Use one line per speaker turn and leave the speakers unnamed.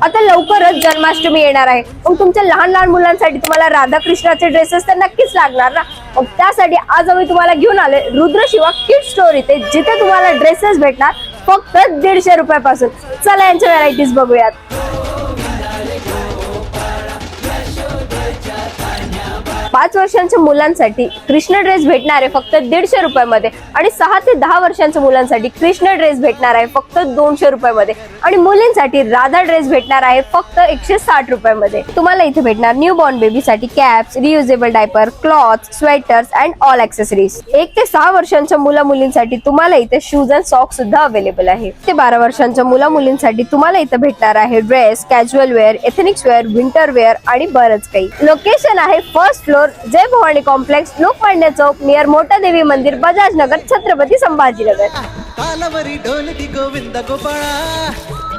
आता लवकरच जन्माष्टमी येणार आहे, मग तुमच्या लहान लहान मुलांसाठी तुम्हाला राधाकृष्णाचे ड्रेसेस तर नक्कीच लागणार ना. मग त्यासाठी आज आम्ही तुम्हाला घेऊन आले रुद्रशिवा किड स्टोर इथे, जिथे तुम्हाला ड्रेसेस भेटणार फक्त 150 रुपयापासून. चला यांच्या व्हरायटीज बघूयात. 5 वर्षांच्या मुलांसाठी कृष्ण ड्रेस भेटणार आहे फक्त 150 रुपयामध्ये आणि 6 ते 10 वर्षांच्या मुलांसाठी कृष्ण ड्रेस भेटणार आहे फक्त 200 रुपयामध्ये आणि मुलींसाठी राधा ड्रेस भेटणार आहे फक्त 160 रुपयामध्ये. तुम्हाला इथे भेटणार न्यू बॉर्न बेबीसाठी caps, reusable diaper, clothes, sweaters and all accessories. 1 ते 6 वर्षांच्या मुलींसाठी तुम्हाला इथे शूज अँड सॉक्स सुद्धा अवेलेबल आहे. ते 12 वर्षांच्या मुलींसाठी तुम्हाला इथे भेटणार आहे dress, casual wear, ethnics wear, winter wear आणि बरंच काही. लोकेशन आहे first floor, Jai Bhavani complex, Lokmanya Chowk, near मोठा देवी मंदिर, बजाज नगर, छत्रपती संभाजीनगर.
कालावरी ढोलकी गोविंद गोपाळा.